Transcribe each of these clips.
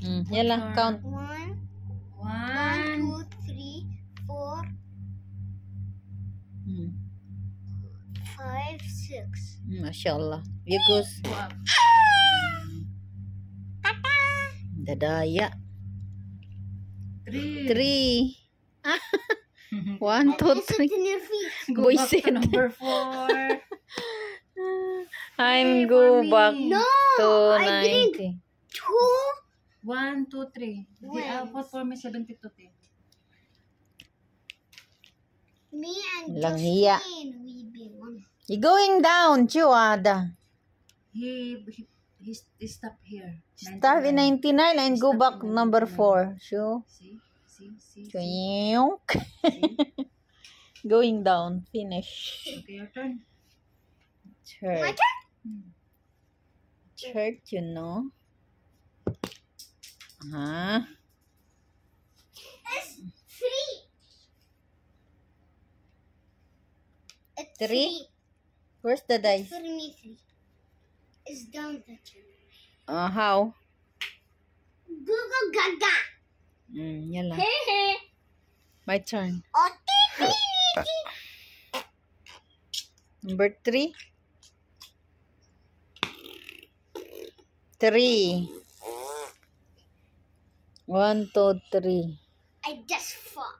Yala, count. 1, 2, 3, 4, 5, 6. Mashallah. You goes. Dadaya. 3. 1, 2, 3. Go back Boyset. to number 4. I'm go back No, to I drink 90. 2. 1, 2, 3. Wait. Put for me 72. Me and Lang hiya. Justin, we be one. You going down, Chuada. He stopped here. Start in 99 and go back number 4. Sure. See? Chuyuk. Going down. Finish. Okay, your turn. My Church. turn? Church, you know. It's 3. It's 3? Where's the dice? For me, 3. It's down the chair. How? Google Gaga. Yala. Hey, hey. My turn. Oh, tee. Number 3. 3. 1, 2, 3. I just fought.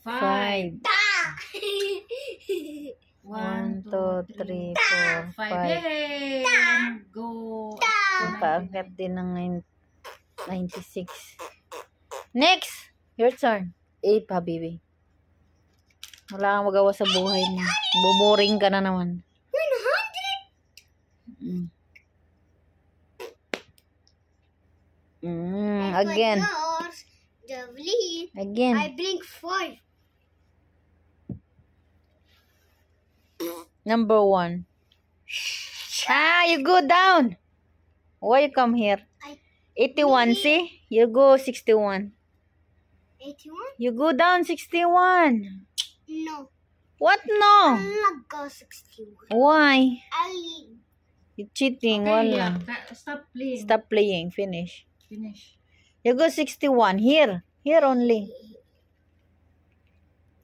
5. Ah. 1, 2, 3, 4, 5. 5. Yay! Go. Nakaangkat din ng 96. Next! Your turn. 8, habibi. Wala kang magawa sa buhay mo. Buboring ka na naman. 100. Again. Javelin. Again. I blink 5. Number 1. You go down. Why you come here? 81, see? You go 61. 81? You go down 61. No. What no? I'm not go 61. Why? I'll leave. You cheating. Okay, Wala. stop playing. Stop playing. Finish. Finish. You go 61. Here. Here only.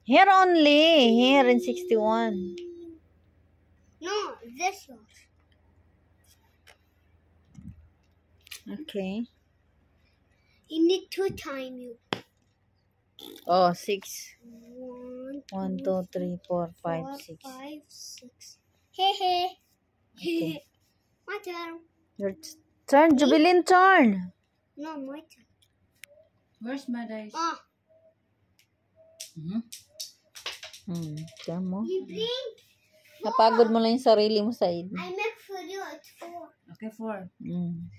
Here only. Here in 61. No, this one. Okay. You need to time you. Oh, 6. 1, 1, 2, 3, 4, 5, 4, 6. 5, 6. Hey, hey. Okay. My turn. Your turn. Jubilin turn. No, my turn. Where's my dice? Ah, Tiyan mo. you blink. Napagod mo lang yung sarili mo, Said. I make for you at 4. Okay, 4. Mm.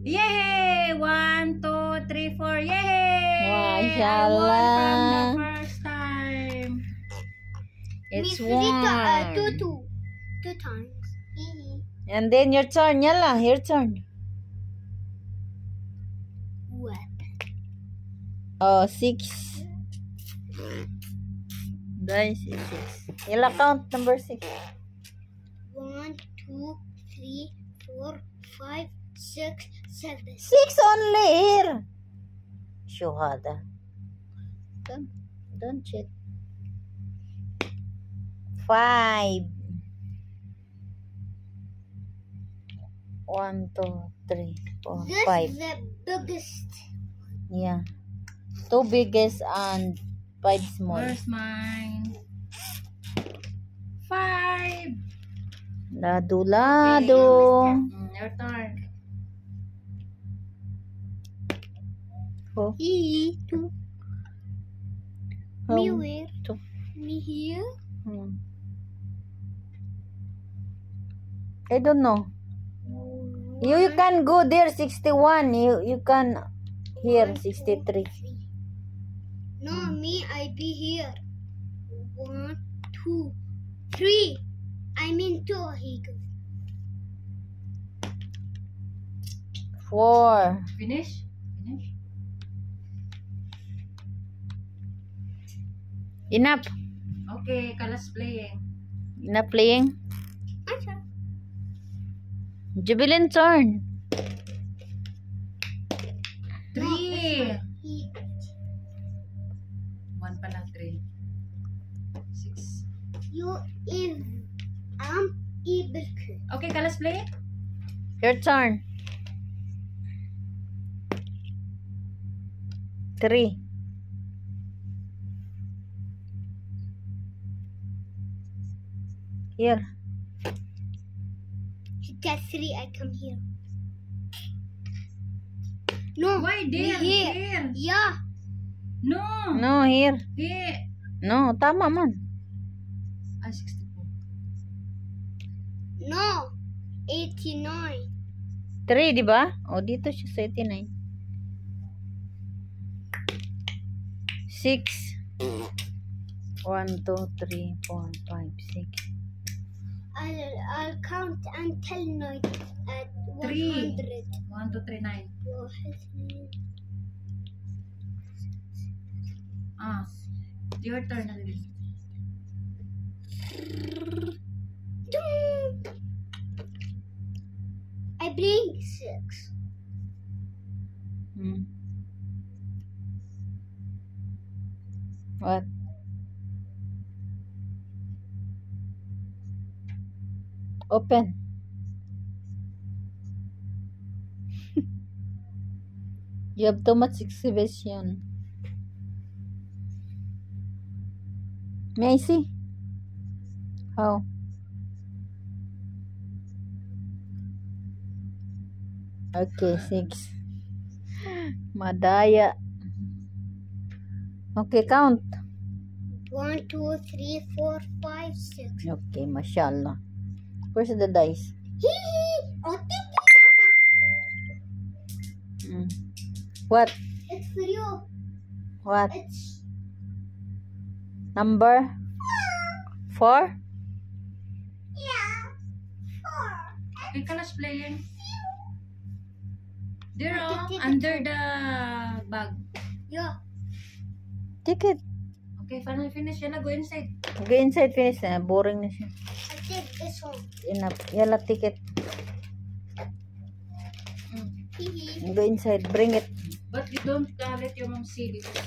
Yay! 1, 2, 3, 4. Yay! Mashallah. I won from the first time. It's Me free 1. two times. And then your turn. Yala, your turn. What? Oh, 6. Dice is 6. Yala, count number 6. 1, 2, 3, 4, 5, 6, 7. 6 only here. Shuhada. Don't cheat. 5. 1, 2, 3, 4, This 5. is the biggest. Yeah. 2 biggest and 5 small. Where's mine? 5. Lado. Your turn. Oh. Two. Me Oh. where? 2. Me here? I don't know. You can go there 61. You can here 63. No, me, I be here. 1, 2, 3. I mean 2. He goes. 4. Finish? Enough. Okay, Kalas playing. Enough playing. Answer. Jubilin turn. 3. He. 1 pala, 3. 6. You is. Able to. Okay, let's play. Your turn. 3. Here. That's 3. I come here. No. Why there? Here. Here. Yeah. No. No, here. Here. No, tama man. 64. No. 89. 3, di ba? O, dito siya sa 89. 6. 1, 2, 3, 4, 5, 6. I'll count until 9 at 3. 100. 1, 2, 3, 9. Your turn na rin. I bring 6. Hmm. What? Open. You have too much exhibition. May I see? How? Okay, 6. Madaya. Okay, count. 1, 2, 3, 4, 5, 6. Okay, mashallah. Where's the dice? Hmm. What? It's for you. What? It's Number? 4? yeah. 4. Okay, let's play yan. There, under the bag. Yeah. Ticket. Okay, finally finish. Yan na, go inside. Go inside, finish na. Boring na siya. I take this one. Enough. Yala, ticket. Hee. Go inside. Bring it. But you don't let your mom see because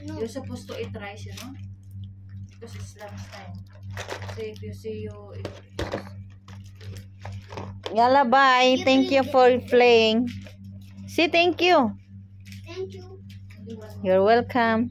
No. you're supposed to eat rice, you know? Because it's lunch time. So if you see you eat Yala, bye. Thank you for playing. See, thank you. Thank you. only one. You're welcome.